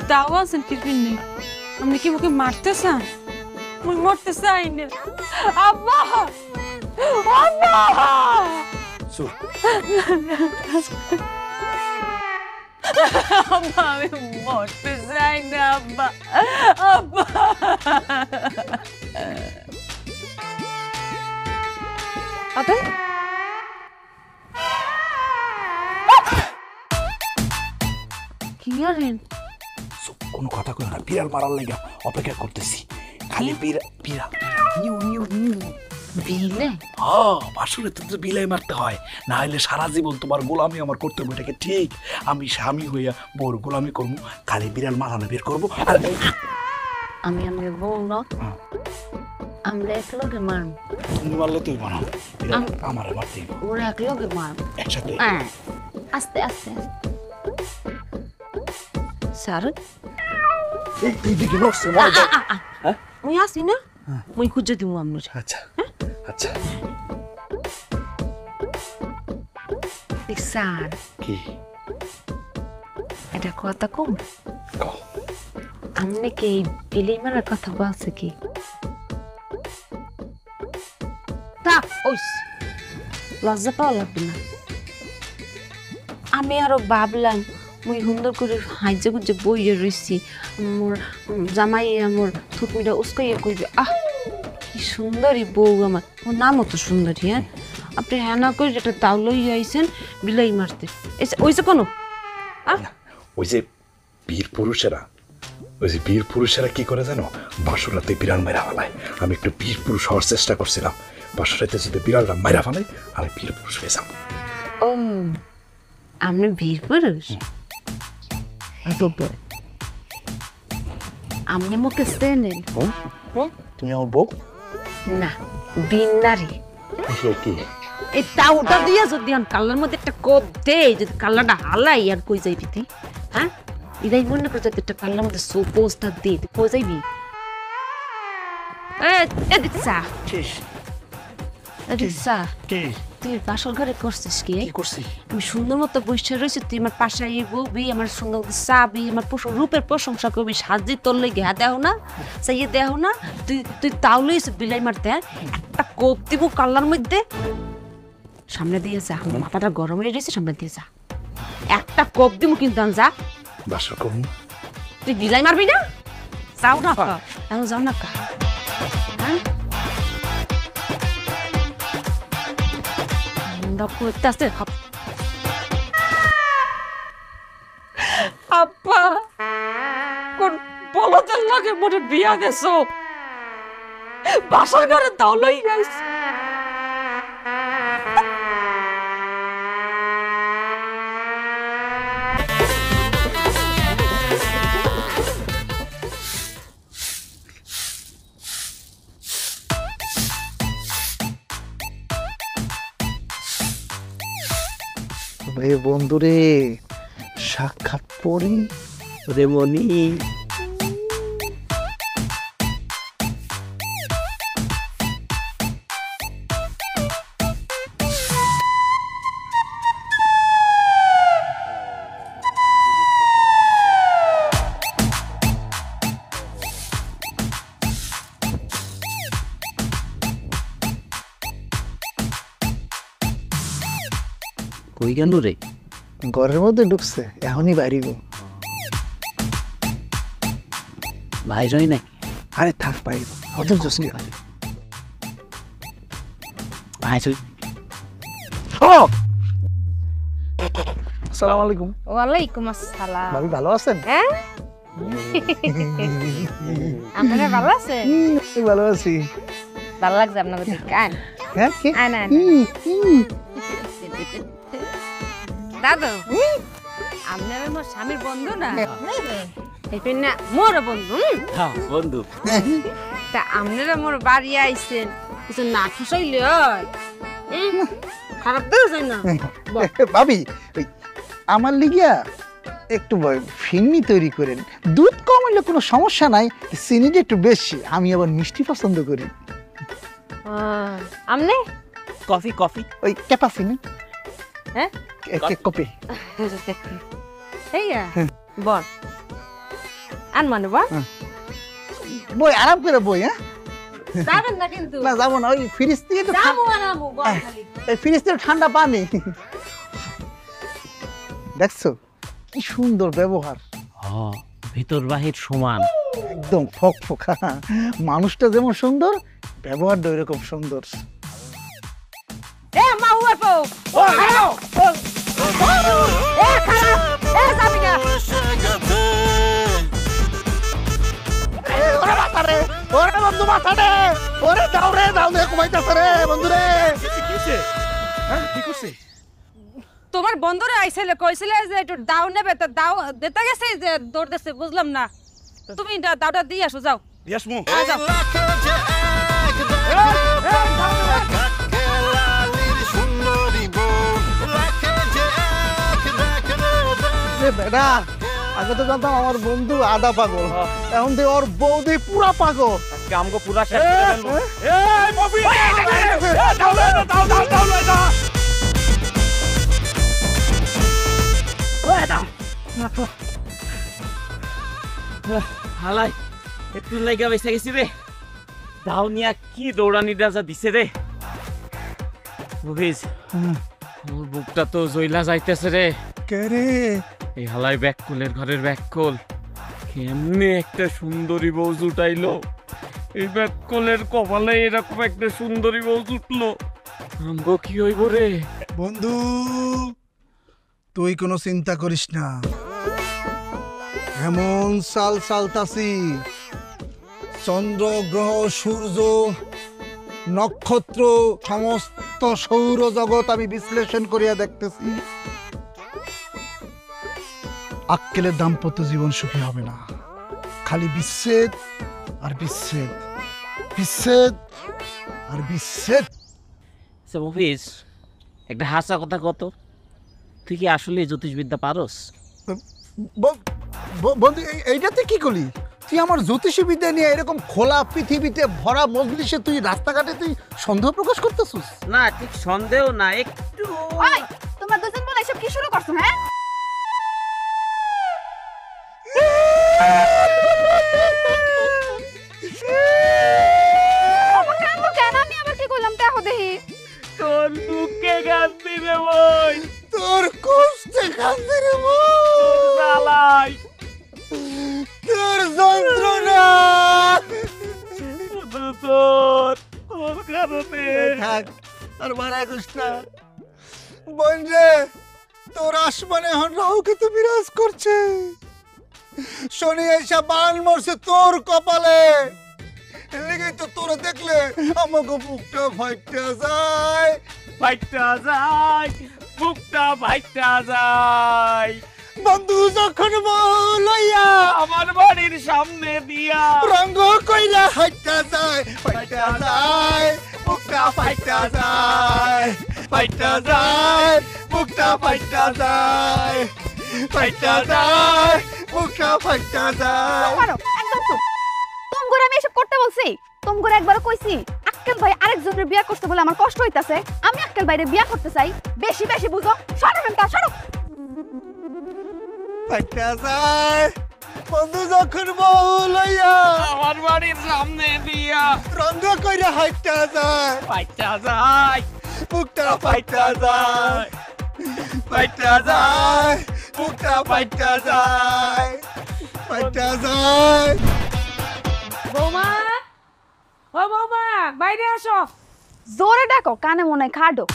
দাওয়া আছেন কিরপিন নেই আপনি কি মুখে মারতে চান মুই মরতে চাই না আব্বা আব্বা আব্বা আমি মরতে চাই না আব্বা আব্বা আতে কি করেন কোনো কথা কই না বিড়াল মারার লাগা অপেক্ষা করতেছি খালি বিড়াল নিউ নিউ নিউ বিলে আসলে তো বিলাই মারতে হয় না হলে সারা জীবন তোমার গোলামি আমার করতে হবে এটাকে ঠিক আমি স্বামী হইয়া বউর গোলামি করবো খালি বিড়াল মারানো বের করবো আর আমি আমাকে বললো আমরা এক লগে মারব তুমি মারলে তুই মারো আমার মারতে ওরা এক লগে মারব একসাথে আস্তে আস্তে স্যার এইদিকে নড়ছে হ্যাঁ মুই আসি না মুই খুঁজে দিব আমরা আচ্ছা আচ্ছা স্যার কি এটা কথা কম আমনে কি বিলাই মারার কথা বলছে কি তা ওইস লজ্জা পাওয়া লাগবে না আমি আরো ভাবলাম মুই সুন্দর করে হাইজে গুজে বইয়ে রয়েছি মোর জামাই আমার থুকমিটা উস্কাইয়া কইবে আহ কি সুন্দরী বউ আমার ওর নামও তো সুন্দরী হ্যাঁ আপনি হ্যাঁ না করে একটা তাও লইয়া আইছেন বিলাই মারতে ওইসে কোনো ওই যে বীর পুরুষেরা কি করে জানো বাসুরাতে বিড়াল মেরা ফেলায় আমি একটু বীর পুরুষ হওয়ার চেষ্টা করছিলাম বাসুরাতে যদি বিড়ালটা মেরা ফেলাই আমি বীর পুরুষ হয়ে যাবো ও আপনি বীর পুরুষ আপনি মুখে চেনেন তুমি আমার বউ না বীর নারী কি এই তাওটা দিয়া যদি কালার মধ্যে একটা কোপ দেয় যদি কালারটা হালাই আর কই যাইবি তুই হ্যাঁ ইদাই মনে করে যদি একটা কালার মধ্যে সোপোস্টার দিয়ে তুই কই যাইবি তুই বাসর ঘরে করছিস কি করছি আমি সুন্দর মতো বসে রয়েছি তুই আমার পাশে বলবি আমার সুন্দর চাবি আমার রূপের প্রশংসা করবি সাজি তোর লেগে দেও না চাইয়ে দেও না তুই তুই তাও লইস বিলাই মারতে একটা কোপ দিব কালার মধ্যে সামনে দিয়ে যা আমার মাথাটা গরম হয়ে গেছে সামনে দিয়ে যা একটা কোপ দিব কিন্তু যা বাসর করুন তুই বিলাই মারবি না যাও না এখন যাও না কা হ্যাঁ করতে আসতে আব্বা কোন বলদের লাগে মোরে বিয়া দেছো বাসার ঘরে দাও লই গাইস বন্ধুরে সাক্ষাৎ পরি রে মনি কই কেন রে ঘরের মধ্যে ঢুকছে এখনই বাড়িব ভাই রই নাই আরে থাক পাইব ওদের জসনি ভাই রই আসসালামু আলাইকুম ওয়ালাইকুম আসসালাম ভাবি ভালো আছেন হ্যাঁ আপনারা ভালো আছেন ভালো আছি ভালো লাগছে আপনাদের কান হ্যাঁ কি আনা দাদু আপনারা মোর স্বামীর বন্ধু না এই না মোর বন্ধু হ্যাঁ বন্ধু তা আপনারা মোর বাড়ি আইছেন কিছু না খুশাইলে খারাপ দেখেছেন না ভাবি আমার লিগিয়া একটু ফিন্নি তৈরি করেন দুধ কম হইলে কোনো সমস্যা নাই চিনিটা একটু বেশি আমি আবার মিষ্টি পছন্দ করি আমনে কফি কফি ওই ক্যাপাসিনি হ্যাঁ কপি এই বল আন মানে বল বই আরাম করে বই। হ্যাঁ যাবেন না কিন্তু না যাবো না, ওই ফ্রিজ থেকে তো যাবো আনামু বল খালি এই ফ্রিজ থেকে ঠান্ডা পানি। দেখছো কি সুন্দর ব্যবহার, ভিতর বাহির সমান। একদম ফকফকা। মানুষটা যেমন সুন্দর, ব্যবহারটা ওইরকম সুন্দর। এ মা উফো এ খারাপ এ যাবি না ওরে মাথা রে, ওরে বন্ধু মাথা রে, ওরে দাও রে ঘুমাইতেছে রে বন্ধু রে। কি করছে? তোমার বন্ধুরা আইছিল কইছিল যে একটু দাও নেবে, তো দাও দিতে গেছে যে দৌড় দিছে, বুঝলাম না। তুমি দাওটা দিয়ে আসো, যাও ইয়াসমু যাও। বেটা আগে তো জানতাম আমার বন্ধু আধা পাগল, এখন দিয়ে ওর বৌদি পুরা পাগল। আমগো পুরা শেষ এই ববি দাও হালাই একটু লাগা বেঁচে গেছি রে। দাও নিয়া কি দৌড়ানিটা যা দিছে রে। বুঝিস মোর বুকটা তো জইলা যাইতেছে রে। কে রে? এই হালাই ব্যাককুলের ঘরের ব্যাককুল কেমনে একটা সুন্দরী বউ জুটাইলো। এই ব্যাককুলের কপালে এরকম একটা সুন্দরী বউ জুটলো, আমগো কি হইব রে? বন্ধু তুই কোনো চিন্তা করিস না, এমন সাল সালতাছি, চন্দ্র গ্রহ সূর্য নক্ষত্র সমস্ত সৌরজগৎ আমি বিশ্লেষণ করিয়া দেখতেছি। আক্কেলের দাম্পত্য জীবন সুখী হবে না, খালি বিচ্ছেদ আর বিচ্ছেদ, বিচ্ছেদ আর বিচ্ছেদ। মফিজ একটা হাসা কথা কত, তুই কি আসলে জ্যোতিষবিদ্যা পারস? বন্ধু এইটাতে কি করলি তুই? আমার জ্যোতিষী বিদ্যা নিয়ে এরকম খোলা পৃথিবীতে ভরা মজলিসে তুই রাস্তাঘাটে তুই সন্দেহ প্রকাশ করতেছিস? না ঠিক সন্দেহ না, একটু ওই তোমরা দুজন বলে এসব কি শুরু করছো? হ্যাঁ কেন আমি আবার কি করলাম দেখো দেখি। তোর বুকে গান্ধী রে বই, তোর কষ্টে কাঁদে রে জ্বালাই তোর যন্ত্রণা তোর তোর কারণে। থাক আর মারা করিস না বোন রে। তোর আসমানে এখন রাহুকে তো বিরাজ করছে, শনি এসে বান মরছে তোর কপালে, লেগে তো তোরা দেখলে আমাকে বুকটা ফাইটটা যায়, ফাইটা যায় বুকটা ফাইটা যায়। বন্ধু যখন লইয়া আমার বাড়ির সামনে দিয়া রঙ্গ কইলা হাইটা যায়, ফাইটা যায় বুকটা ফাইটা যায়, ফাইটা যায় বুকটা ফাইটা যায়, ফাইটা যায় বুকটা ফাইটা যায়। পারো একদম চুপ। তোমগোরে আমি এসব করতে বলছি? তোমগোরে একবার কইছি আক্কেল ভাই আরেকজনের বিয়া করতে বলে আমার কষ্ট হইতাছে, আমি আক্কেল ভাইরে বিয়া করতে চাই। বেশি বেশি বুঝো, সরো মেনটা সরো। ফাইটা যায় বন্ধু যখন বউ লইয়া আমার বাড়ির সামনে দিয়া রঙ্গ কইরা হাইটা যায়, ফাইটা যায় বুকটা ফাইটা যায়, ফাইটা যায় বুকটা ফাইটা যায়, ফাইটা যায়। বৌমা, ও বৌমা বাইরে আসো। জোরে ডাকো, কানে মনে হয় খাডো।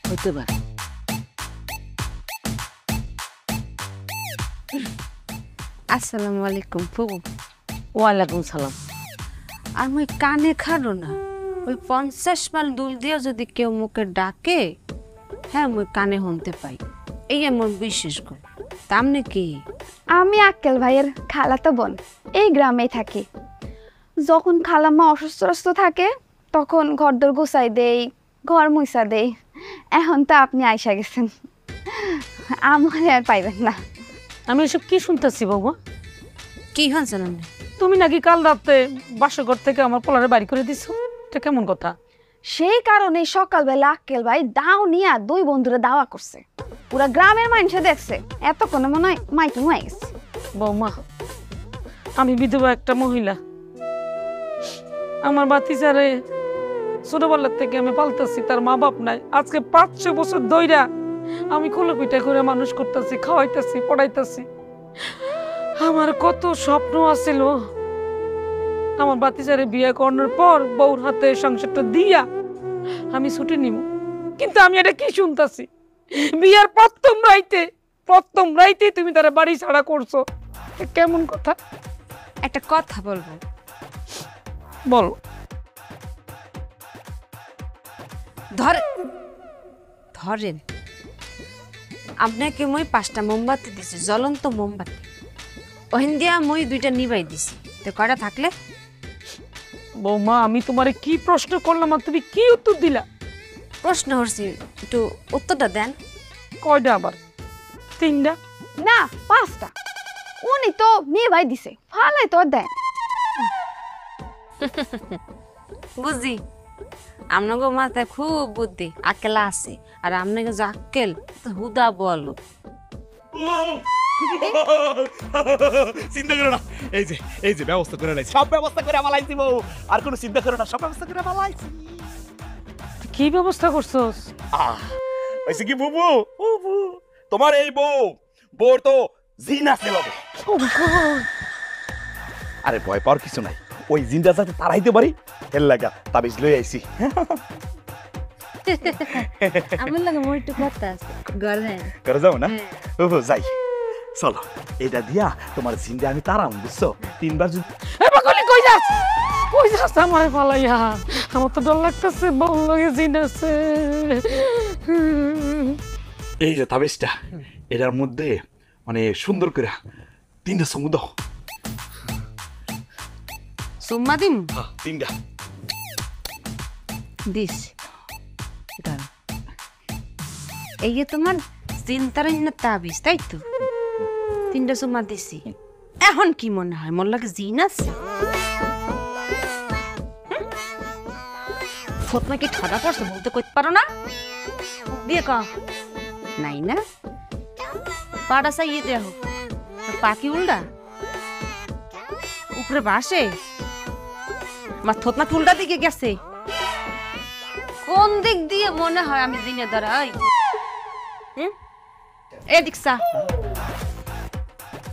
হইতে পারে। আসসালামু আলাইকুম ফুবু। ওয়ালাইকুম সালাম। আর মুই কানে খাড়ো না, ওই 50 মাইল দূর দিয়ে যদি কেউ মুখে ডাকে, হ্যাঁ মুই কানে শুনতে পাই, এই এমন বিশেষ গুণ। তামনে কি? আমি আক্কেল ভাইয়ের খালাতো বোন, এই গ্রামেই থাকি। যখন খালাম্মা অসুস্থ থাকে তখন ঘরদোর গুছাই দেই, ঘর মুইসা দেই। এখন তো আপনি আইসা গেছেন, আমার আর পাইবেন না। আমি এসব কি শুনতেছি বাবা? কি হয়েছে না? তুমি নাকি কাল রাতে বাসঘর থেকে আমার পোলারে বাড়ি করে দিছো, এটা কেমন কথা? সেই কারণে সকালবেলা আক্কেল ভাই দাও নিয়া দুই বন্ধুরে দাওয়া করছে। পুরা গ্রামের মানুষে দেখছে, এতক্ষণে মনে হয় মাইকিং হয়ে গেছে। বৌমা, আমি বিধবা একটা মহিলা। আমার বাতিজারে ছোটবেলার থেকে আমি পালতেছি, তার মা বাপ নাই। আজকে 500 বছর ধইরা আমি কোলপিঠা করে মানুষ করতেছি, খাওয়াইতেছি, পড়াইতেছি। আমার কত স্বপ্ন আছিল আমার বাতিজারে বিয়ে করানোর পর বউর হাতে সংসারটা দিয়া আমি ছুটি নিব, কিন্তু আমি এটা কি শুনতাছি? বিয়ার প্রথম রাইতে তুমি তারা বাড়ি ছাড়া করছো। কেমন কথা? একটা কথা বলবো, বল। ধরেন আপনাকে মই 5টা মোমবাতি দিছি, জ্বলন্ত মোমবাতি। ওখান দিয়া মই 2টা নিবাই দিছি, তো কয়টা থাকলে? বৌমা, আমি তোমারে কি প্রশ্ন করলাম আর তুমি কি উত্তর দিলা? প্রশ্ন করছি, একটু উত্তরটা দেন। কয়টা আবার? 3টা না 5টা। উনি তো মেয়ে ভাই দিছে, ফালাই তো দেন। বুঝি আপনাকে মাথায় খুব বুদ্ধি আকেলা আছে, আর আপনাকে যে আক্কেল হুদা বলো। চিন্তা করো না, এই যে ব্যবস্থা করে নাই, সব ব্যবস্থা করে আমালাইছি বউ। আর কোনো চিন্তা করো না, সব ব্যবস্থা করে আমালাইছি। কি ব্যবস্থা করছস? হইছে কি বুবু, তোমার এই বউর তো জিন আছে লগে। আরে ভয় পাওয়ার কিছু নাই, ওই জিনটা যাতে তাড়াইতে পারি এর লাগা তাবিজ লই আইছি। আমার লাগে মোর একটু কথা আছে, করে যাও না? বুবু যাই, চলো এটা দিয়া তোমার জিনটা আমি তাড়াম, বুঝছো? 3বার যদি এ পাগলি কই যাস? কই যাস আমারে ফালাইয়া? আমার তো ডর লাগতেছে, বউ লগে জিন আছে। এই যে তাবিজটা, এটার মধ্যে মানে সুন্দর করে 3টা সমু দাও। সুম্মা দিম 3টা দিস। এই যে তোমার চিন্তার তাবিজ, তাই তো? 3টা সুম্মা দিছি। এখন কি মনে হয় মোর লাগে জিন আছে? ফতমা কি ঠাডা পড়ছে বলতে কইতে পারো না? দিয়ে ক নাই না, পাড়া চাইয়ে দেখো, পাখি উল্টা উপরে বাসে, আমার থতমা কি উল্টা দিকে গেছে? কোন দিক দিয়ে মনে হয় আমি জিনে দাঁড়াই? এদিক সা,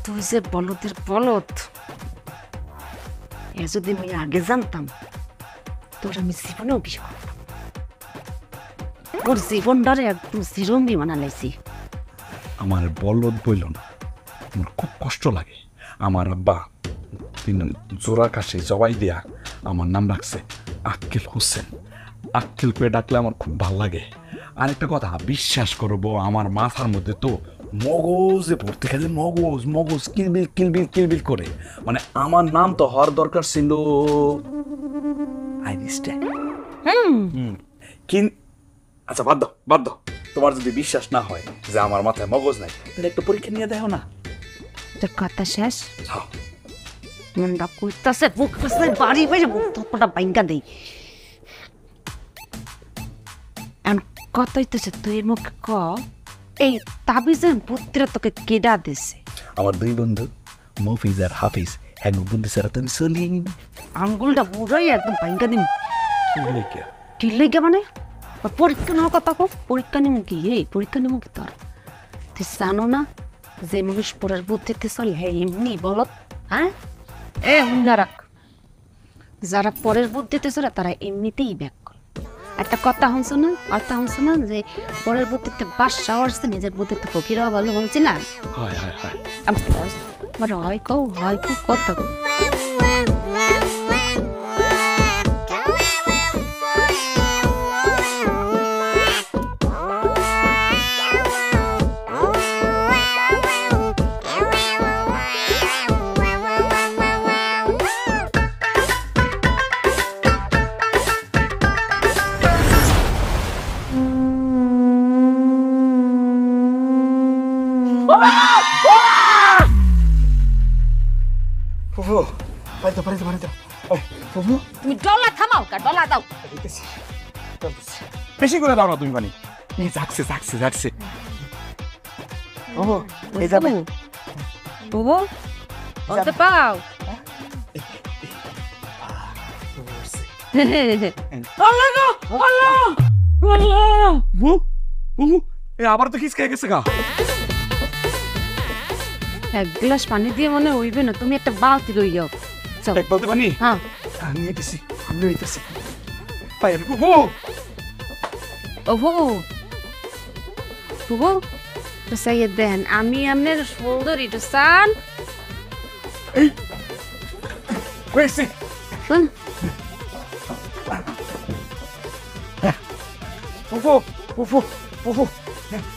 তুই যে বলদের বলদ, এ যদি আমি আগে জানতাম তোর আমি জীবনেও বিয়ে করতাম। ওর জীবনটারে একদম জিরম্বি বানালাইছি। আমার বলদ বইল না, আমার খুব কষ্ট লাগে। আমার আব্বা 3 জোড়া কাশে জবাই দিয়া আমার নাম রাখছে আক্কেল হোসেন। আক্কেল করে ডাকলে আমার খুব ভাল লাগে। আরেকটা কথা, বিশ্বাস করবো আমার মাথার মধ্যে তো মগজে পড়তে গেলে মগজ কিলবিল কিলবিল কিলবিল করে। মানে আমার নাম তো হওয়ার দরকার ছিল আইরিস্টাইন। আচ্ছা বাদ দাও, তোমার যদি বিশ্বাস না হয় যে আমার মাথায় মগজ নাই, তাহলে একটা পরীক্ষা নিয়ে দেখো না। তোর কথা শেষ? মনটা কইতাছে, বুক কাছে বাড়ি বাইরে বুক থপটা বাইঙ্গা দেই। এখন কথা হইতেছে, তুই মুখ ক, এই তাবিজের বুদ্ধিরা তোকে কেডা দিছে? আমার 2 বন্ধু মফিজ আর হাফিজ, হ্যাঁ বন্ধু ছাড়া তো আমি চলি। আঙ্গুলটা বুড়াই একদম বাইঙ্গা দিম। কি লেগে মানে? পরীক্ষা নেওয়ার কথা কো, পরীক্ষা নিম কি? এই পরীক্ষা নিম কি তোর? তুই জানো না যে মহিষ পরের বুদ্ধিতে চলে, হ্যাঁ এমনি বলত। হ্যাঁ এ হুন্ডা রাখ, যারা পরের বুদ্ধিতে চলে তারা এমনিতেই ব্যাক করে। একটা কথা শুনছো না, কথা শুনছো না যে পরের বুদ্ধিতে বাদশা আসছে, নিজের বুদ্ধিতে ফকিরাও ভালো বলছি না? হয় হয় কও কথা কও। তুমি ডলা থামাও, ডলা দাও। বেশি করে দাও না তুমি, মানে যাচ্ছে ও এই যাবে বুবু বলতে পাও আবার তো খিস খেয়ে গেছে গা। এক গ্লাস পানি দিয়ে মনে হইবে না, তুমি একটা বালতি লই যাও। যাও। এক বলতে পানি হ্যাঁ নিয়ে গেছি, আমি নিতেছি পায়ের বুবু। ও বুবু বুবু তো সাইয়ে দেন, আমি আপনার সুন্দরী তো সান হয়েছে শুন বুবু বুবু বুবু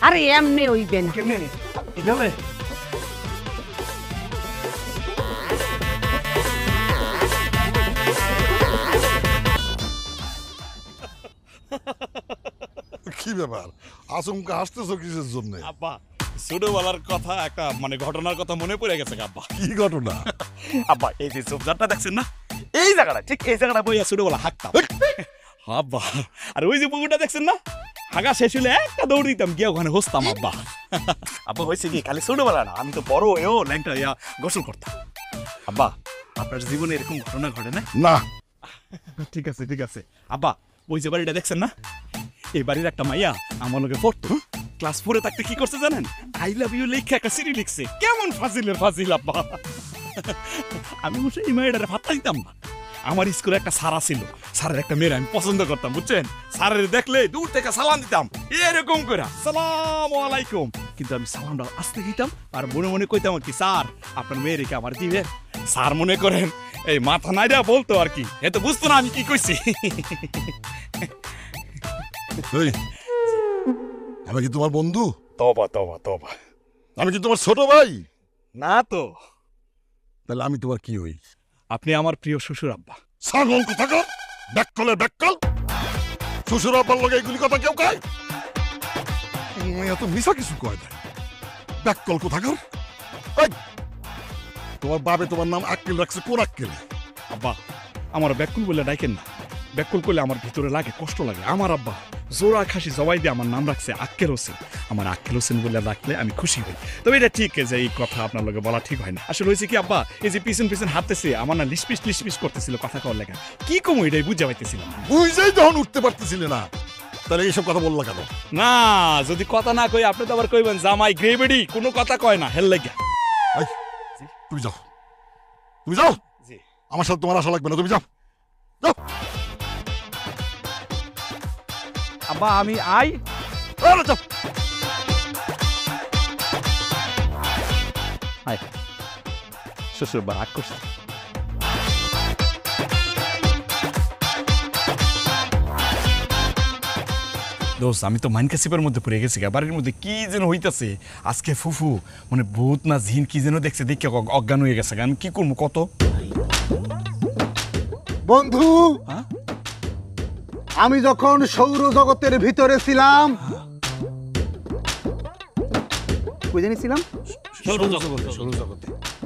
আরে এমনি হইবে না। কেমনে এভাবে কি ব্যাপার আচমকা হাসতেছো কিসের জন্য? আব্বা ছোটবেলার কথা একটা মানে ঘটনার কথা মনে পড়ে গেছে আব্বা। কি ঘটনা? আব্বা এই যে সবজারটা দেখছেন না, এই জায়গাটা ঠিক এই জায়গাটা বইয়া ছোটবেলা হাঁকতাম আব্বা। আর ওই যে পুকুরটা দেখছেন না, হাগা শেষ হলে একটা দৌড় দিতাম গিয়ে ওখানে হসতাম আব্বা। আব্বা হয়েছে কি খালি ছোটবেলা না, আমি তো বড় হয়েও ল্যাংটা ইয়া গোসল করতাম। আব্বা আপনার জীবনে এরকম ঘটনা ঘটে না? না। ঠিক আছে ঠিক আছে আব্বা, ওই যে বাড়িটা দেখছেন না, এই বাড়ির একটা মাইয়া আমার লগে পড়তো, ক্লাস 4-এ থাকতে কি করছে জানেন, আই লাভ ইউ লেখা একটা সিঁড়ি লিখছে। কেমন ফাজিলের ফাজিল আব্বা। আমি বসে এই মাইয়াটারে ভাত্তা দিতাম না। আমার স্কুলে একটা সারা ছিল, স্যারের একটা মেয়ের আমি পছন্দ করতাম বুঝছেন, স্যারের দেখলে দূর থেকে সালাম দিতাম এরকম করে, সালাম আলাইকুম। কিন্তু আমি সালামটা আসতে দিতাম আর মনে মনে কইতাম আর কি, স্যার আপনার মেয়েরে কি আমার দিবে? স্যার মনে করেন এই মাথা নাইরা বলতো আর কি, এ তো বুঝতো না আমি কি কইছি। এই, আমি কি তোমার বন্ধু? তবা তবা তবা, আমি কি তোমার ছোট ভাই? না তো। তাহলে আমি তোমার কি হই? আপনি আমার প্রিয় শ্বশুর আব্বা। ছাগল কোথাকার, ব্যাককলের ব্যাককল। শ্বশুর আব্বার লগে এগুলি কথা কেউ কয়? এত মিশা কিছু কয় না। ব্যাককল কোথাকার? এই, তোমার বাবে তোমার নাম আক্কেল রাখছে, কোন আক্কেল? আব্বা আমার ব্যাকুল বলে ডাইকেন না, ব্যাকুল করলে আমার ভিতরে লাগে, কষ্ট লাগে। আমার আব্বা জোড়া খাসি জবাই দিয়ে আমার নাম রাখছে আক্কেল হোসেন। আমার আক্কেল হোসেন বলে রাখলে আমি খুশি হই। তবে এটা ঠিক যে এই কথা আপনার লগে বলা ঠিক হয় না। আসলে হয়েছে কি আব্বা, এই যে পিছন পিছন হাঁটতেছে আমার না লিসপিস করতেছিল কথা কওয়ার লেখা, কি কম এটাই বুঝা পাইতেছিলাম। বুঝেই যখন উঠতে পারতেছিলে না, তাহলে এইসব কথা বললা কেন? না যদি কথা না কই আপনি তো আবার কইবেন জামাই গ্রেবেডি কোনো কথা কয় না, হেল লাগে। এই, তুমি যাও, তুমি যাও। জি। আমার সাথে তোমার আশা লাগবে না, তুমি যাও যাও। আব্বা আমি আই। আরে যাও। হাই শ্বশুর বা রাগ করছে। দোস্ত আমি তো মাইন কাসিপের মধ্যে পড়ে গেছি, বাড়ির মধ্যে কি যেন হইতাছে। আজকে ফুফু মানে ভূত না জিন কি যেন দেখছে, দেখে অজ্ঞান হয়ে গেছে। আমি কি করবো কত? বন্ধু, হ্যাঁ? আমি যখন সৌরজগতের ভিতরে ছিলাম, বুঝে ছিলাম,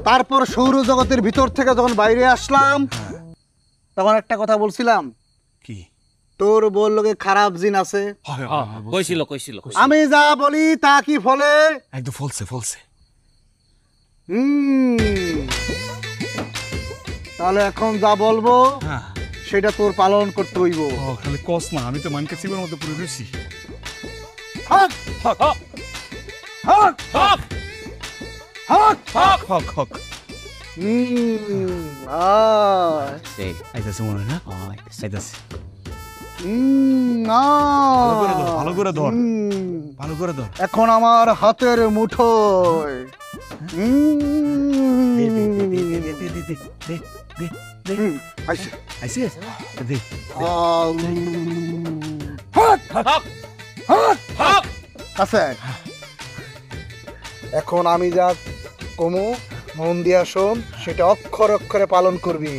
তারপর সৌরজগতের ভিতর থেকে যখন বাইরে আসলাম, তখন একটা কথা বলছিলাম, কি তোর বল লোকে খারাপ জিন আছে। কইছিল কইছিল আমি যা বলি তা কি ফলে? একদম ফলছে ফলছে। তাহলে এখন যা বলবো হ্যাঁ সেটা তোর পালন করতে হইব। খালি কস না, আমি তো মাইন কাসিপের মধ্যে পড়ে রয়েছি। হক হক হক হক হক হক হক আইতাছে মনে হয় না? আইতাছে। ভালো করে ধর, ভালো করে ধর। এখন আমার হাতের মুঠোয় আইছে আইসে দে। আছে। এখন আমি যা কমু মন দিয়া শোন, সেটা অক্ষরে অক্ষরে পালন করবি।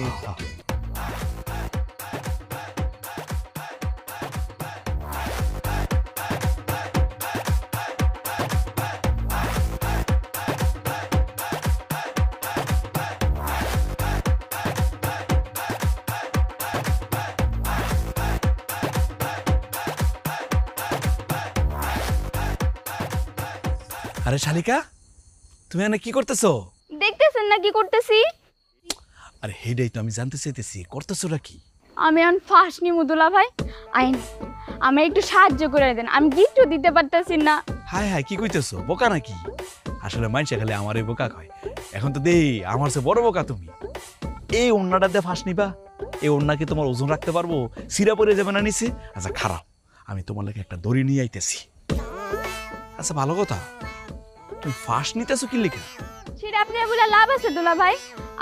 আরে শালিকা, তুমি এখানে কি করতেছো? দেখতেছেন না কি করতেছি? আরে হেডাই তো আমি জানতে চাইতেছি, করতেছোটা কি? আমি এখন ফাঁস নিমু দুলা ভাই। আইন আমি একটু সাহায্য করে দেন, আমি গিফটও দিতে পারতেছি না। হায় হায়, কি কইতেছো? বোকা নাকি? আসলে মানুষে খালি আমারই বোকা কয়। এখন তো দেই আমার চেয়ে বড় বোকা তুমি। এই ওড়নাটা দিয়ে ফাঁস নিবা? এই ওড়না কি তোমার ওজন রাখতে পারবো? সিরা পরে যাবে না নিচে? আচ্ছা খারাপ, আমি তোমার লাগে একটা দড়ি নিয়ে আইতেছি। আচ্ছা ভালো কথা, তুমি ফাঁস নিতেছো কি লিখে? সেটা আপনার বলে লাভ আছে দুলা ভাই।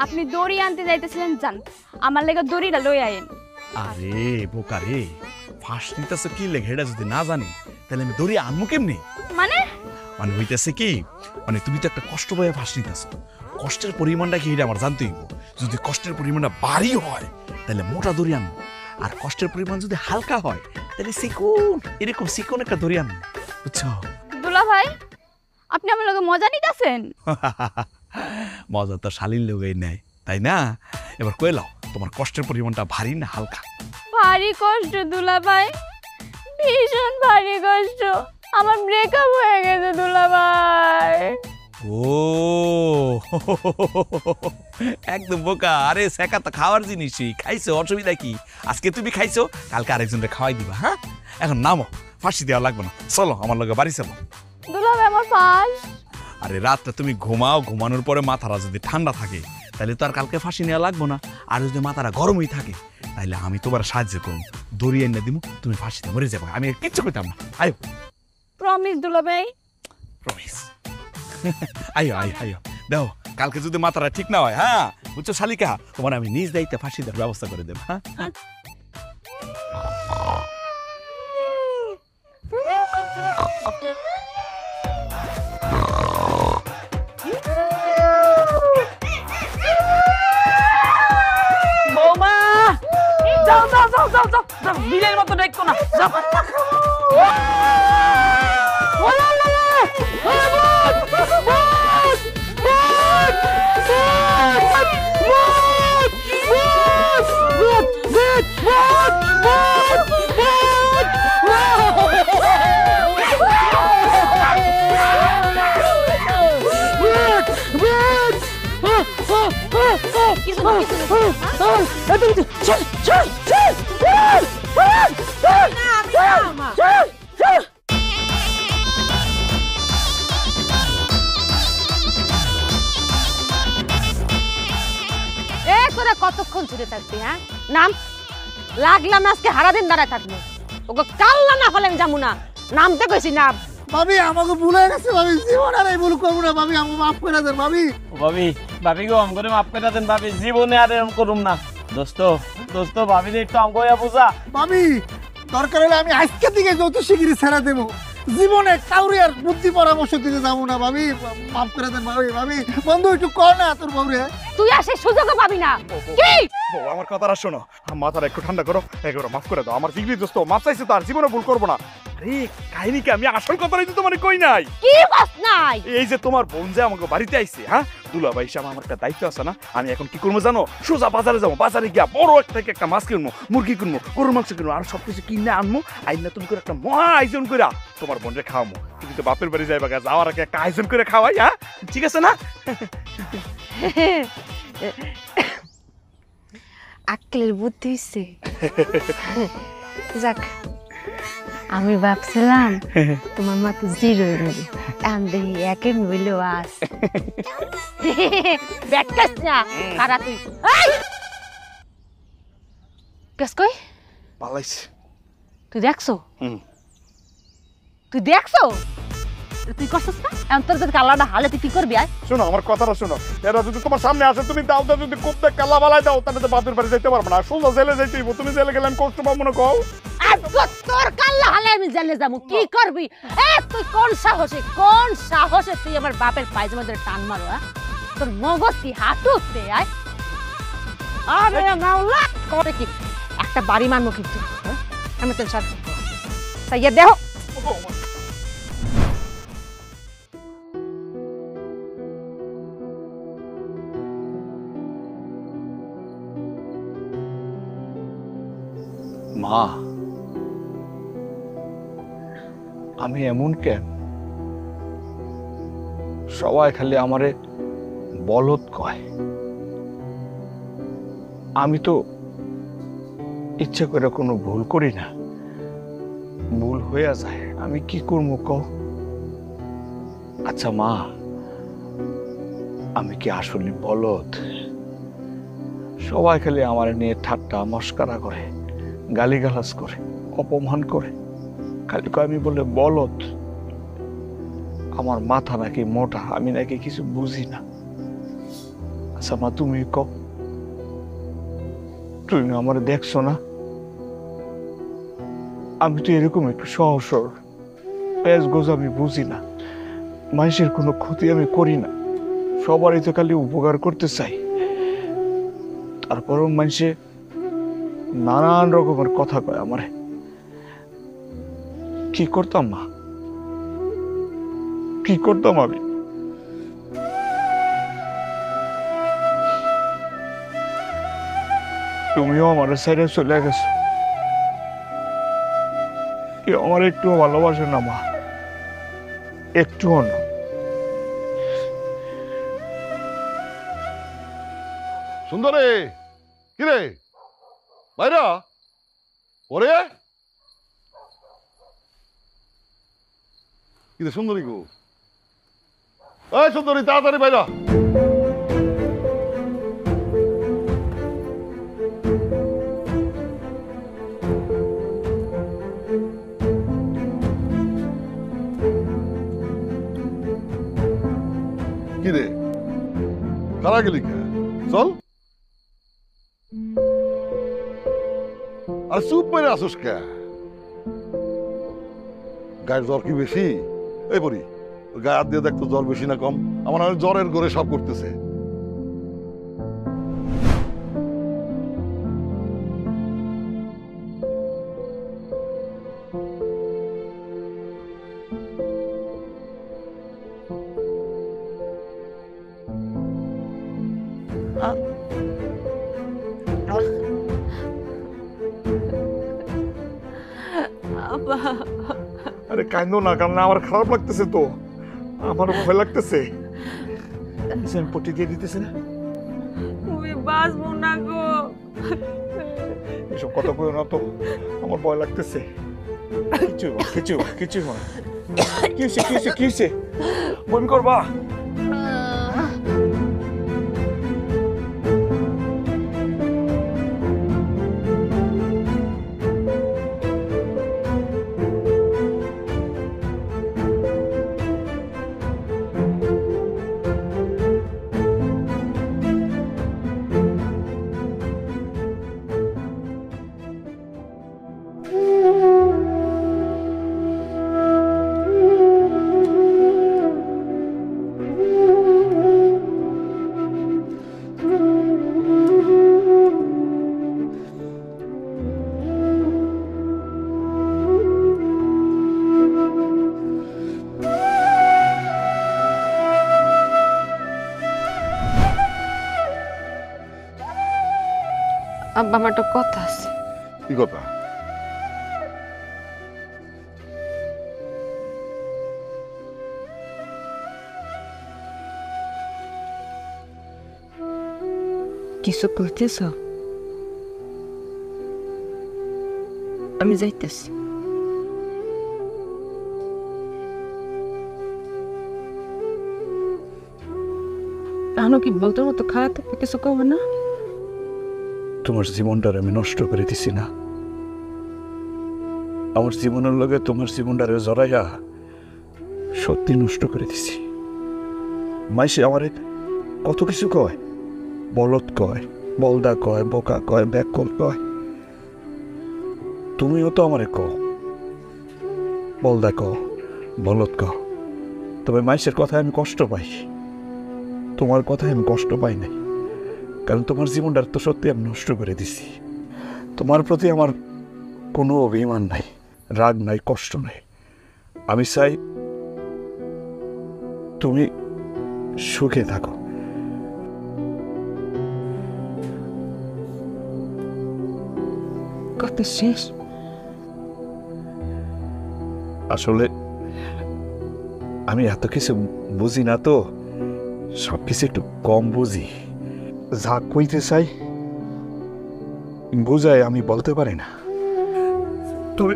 আপনি দড়ি আনতে যাইতেছিলেন, যান আমার লেগে দড়িটা লই আইন। আরে বোকা রে, ফাঁস নিতেছো কি লেখে এটা যদি না জানি তাহলে আমি দড়ি আনবো কেমনি? মানে মানে হইতেছে কি, মানে তুমি তো একটা কষ্ট বয়ে ফাঁস নিতেছো, কষ্টের পরিমাণটা কি এটা আমার জানতে হইব। যদি কষ্টের পরিমাণটা ভারী হয় তাহলে মোটা দড়ি আনবো, আর কষ্টের পরিমাণ যদি হালকা হয় তাহলে চিকন, এরকম চিকন একটা দড়ি আনবো, বুঝছো? দুলা ভাই আপনি আমার লগে মজা নিতেছেন? মজা তো শালীর লোকেই নেয়, তাই না? এবার কইলাও তোমার কষ্টের পরিমাণটা ভারী না হালকা? ভারী কষ্ট দুলা ভাই, ভীষণ ভারী কষ্ট। আমার ব্রেকআপ হয়ে গেছে দুলা ভাই। ও একদম বোকা। আরে সেকা তো খাওয়ার জিনিসই, খাইছো, অসুবিধা কি? আজকে তুমি খাইছো, কালকে আরেকজনকে খাওয়াই দিবা। হ্যাঁ এখন নামো, ফাঁসি দেওয়া লাগবে না, চলো আমার লগে বাড়ি চলো। দুলা ভাই আমার ফাঁস। আরে রাতটা তুমি ঘুমাও, ঘুমানোর পরে মাথাটা যদি ঠান্ডা থাকে তাহলে তো আর কালকে ফাঁসি নেওয়া লাগবো না। আর যদি মাথাটা গরমই থাকে তাহলে আমি তোমার সাহায্য করুন, দড়ি এনে দিব, তুমি ফাঁসিতে মরে যাবে, আমি কিচ্ছু করতাম না। আয়ো প্রমিস দুলা ভাই। প্রমিস। আয়ো আয়ো আয়ো, দেখো কালকে যদি মাথাটা ঠিক না হয়, হ্যাঁ বুঝছো শালিকা, তোমার আমি নিজ দায়িত্বে ফাঁসি দেওয়ার ব্যবস্থা করে দেবো। হ্যাঁ বৌমা, যাও যাও যাও যাও যাও যাও, বিলের মতো দেখতো না, যাও। তোরা কতক্ষণ ছুটে থাকবি? হ্যাঁ নাম, লাগলাম আজকে হারা দিন দাঁড়ায় থাকবো, ওকে কাল্লা না হলে আমি যাবো না, নামতে কইছি না। ভাবি আমাকে ভুলে গেছে ভাবি, জীবন আর এই ভুল করবো না ভাবি, আমাকে মাফ করে দেন ভাবি। ভাবি, ভাবি গো আম করে মাফ করে দেন ভাবি, জীবনে আর এরকম করুম না। দোস্ত দোস্ত, ভাবি একটু আম কইয়া বুঝা। ভাবি দরকার হলে আমি আজকে থেকে যত শিগগিরই ছেড়ে দেবো, জীবনে কাউরে আর বুদ্ধি পরামর্শ দিতে যাবো না ভাবি, মাফ করে দেন ভাবি। ভাবি বন্ধু একটু কর না তোর বউরে। তুই আর সেই সুযোগও পাবি না। কি বউ আমার কথাটা শোনো, মাথাটা একটু ঠান্ডা করো, এগুলো মাফ করে দাও। আমার জিগরি দোস্ত মাফ চাইছে, তো আর জীবনে ভুল করবো না। আরে কাহিনী কি, আমি আসল কথাটাই তো তোমার কই নাই। কি বাস নাই? এই যে তোমার বোন যে আমাকে বাড়িতে আইছে, হ্যাঁ দুলাভাই হিসাবে আমার একটা দায়িত্ব আছে না। আমি এখন কি করবো জানো? সোজা বাজারে যাবো, বাজারে গিয়া বড় একটা মাছ কিনবো, মুরগি কিনবো, গরুর মাংস কিনবো, আর সবকিছু কিনে আনবো, আইনা তুমি করে একটা মহা আয়োজন করে তোমার বোনরে খাওয়াবো। তুমি তো বাপের বাড়ি যাইবা, যাওয়ার আগে একটা আয়োজন করে খাওয়াই, হ্যাঁ ঠিক আছে না? আক্কেলের বুদ্ধি হইছে। যাক, আমি ভাবছিলাম তোমার মাকে জিরো নেবে, এখন দেখি একে মিলে আস। ব্যাটকাস না কারা তুই? কেস কই পালাইছে। তুই দেখছো? তুই দেখছো? তুই করছিস না? এখন তোর যদি কালাটা হালে তুই কি করবি? আয় শোনো আমার কথাটা শোনো, এরা যদি তোমার সামনে আসে তুমি দাও দাও, যদি খুব কালা বালাই দাও তাহলে তো বাপের বাড়ি যাইতে পারবো না, সোজা জেলে যাইতে হইব। তুমি জেলে গেলে আমি কষ্ট পাবো না কও? আজকে তোর কাল্লা হালে আমি জেলে যাবো, কি করবি? তুই কোন সাহসে তুই আমার বাপের পায়জামা ধরে টান মারো? তোর মগজ কি হাঁটুতে? আয় আরে মাওলা করে কি একটা বাড়ি মারবো কিন্তু। আমি তোর সাথে তাই দেহ মা, আমি এমন কেন? সবাই খালি আমারে বলদ কয়। আমি তো ইচ্ছে করে কোনো ভুল করি না, ভুল হয়ে যায়, আমি কি করবো কও? আচ্ছা মা, আমি কি আসলে বলদ? সবাই খালি আমার নিয়ে ঠাট্টা মস্করা করে, গালিগালাজ করে, অপমান করে, খালি কয় আমি বলে বলদ। আমার মাথা নাকি মোটা, আমি নাকি কিছু বুঝি না। আচ্ছা মা, তুমি কও, তুমি আমার দেখছো না? আমি তো এরকম একটু সহজ সরল, পেঁচ গোজ আমি বুঝি না, মানুষের কোনো ক্ষতি আমি করি না, সবারই তো খালি উপকার করতে চাই। তারপরও মানুষে নানান রকমের কথা কয় আমারে। কি করতাম মা, কি করতাম আমি? তুমিও আমার সাইডে চলে গেছো, কেউ আমার একটুও ভালোবাসে না মা, একটুও না। সুন্দরী, কিরে বাইরা ওরে, কিরে সুন্দরী গো, এই সুন্দরী তাড়াতাড়ি বাইরা। কিরে কারা গেলি কে? চল। আর চুপ মেরে আসুস কে? গায়ের জ্বর কি বেশি? এই পরি গায়ে হাত দিয়ে দেখতো জ্বর বেশি না কম? আমার জ্বরের ঘরে সব করতেছে। আরে কান্দো না, কারণ আমার খারাপ লাগতেছে তো, আমার ভয় লাগতেছে। আমি পটি দিয়ে দিতেছি না, তুমি বাঁচবো না গো। এসব কথা বলো না তো, আমার ভয় লাগতেছে। কিছু কি হয়েছে? বমি করবা? আব্বা, আমার একটা কথা আছে। কি কথা? কিছু করতেছ? আমি যাইতেছি। এখনো কি বলতে মতো খারাপ থাকবে? কিছু কবে না? তোমার জীবনটার আমি নষ্ট করে দিছি না? আমার জীবনের লগে তোমার জীবনটারে জড়াইয়া সত্যি নষ্ট করে দিছি। মাইসে আমারে কত কিছু কয়, বলদ কয়, বলদা কয়, বোকা কয়, ব্যাককল কয়। তুমিও তো আমারে কও, বলদা কও, বলদ কও। তবে মাইসের কথায় আমি কষ্ট পাই, তোমার কথায় আমি কষ্ট পাই নাই, কারণ তোমার জীবনটা তো সত্যি আমি নষ্ট করে দিছি। তোমার প্রতি আমার কোনো অভিমান নাই, রাগ নাই, কষ্ট নাই। আমি চাই তুমি সুখে থাকো। কথা শেষ? আসলে আমি এত কিছু বুঝি না তো, সব কিছু একটু কম বুঝি। যা কইতে চাই বুঝায় আমি বলতে পারি না, তবে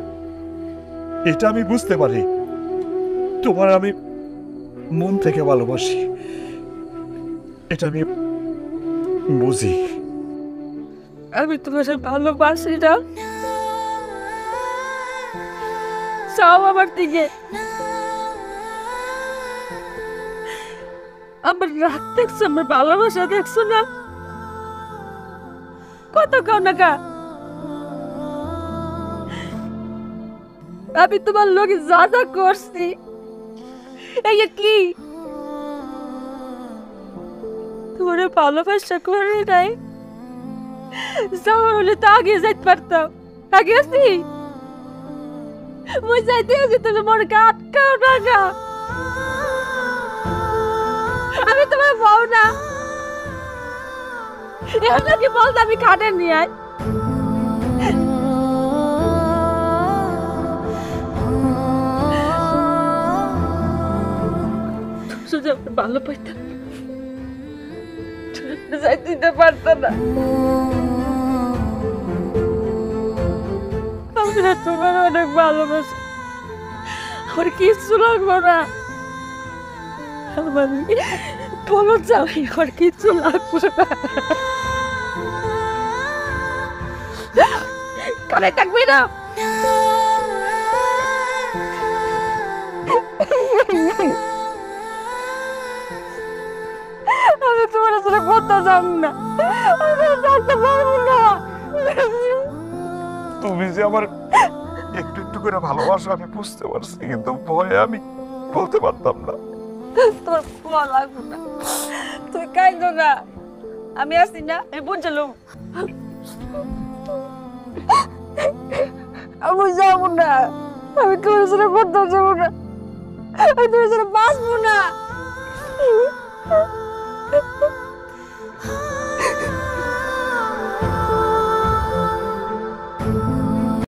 এটা আমি বুঝতে পারি তোমার আমি মন থেকে ভালোবাসি, এটা আমি বুঝি। আমি তোমার ভালোবাসি না, চাও আমার দিকে, আমার রাগ দেখছো, আমার ভালোবাসা দেখছো না, কত কাও না কা। আমি তোমার লোকে যা যা করছি, এই কি তোমার ভালোবাসা করে নাই? যাওয়ার হলে তো আগে যাইতে পারতাম, আগে আছি মই যাইতে আছি, তুমি মনে আটকাও না। আমি তোমার বউ না, এখন কি বলতে আমি খাটে নিয়ে আয়। ভালো পাইতাম, যাইতে দিতে পারতাম না। আমি তোমার অনেক ভালোবাসি, আমার কিচ্ছু লাগবো না, আমার বলো যাবি, আমার কিচ্ছু লাগবো না। কানে থাকবি না, আমি তোমার সাথে কথা যাব না, আমি থাকতে পারবো না। তুমি যে আমার একটু একটু করে ভালোবাসো আমি বুঝতে পারছি, কিন্তু ভয়ে আমি বলতে পারতাম না। তোর ফোয়া লাগবো না, তুই কাইন্দো না, আমি আসি না, আমি বুঝলাম। আমি যাবো না, আমি তোমার সাথে কথা যাবো না, আমি তোমার সাথে বাঁচবো না।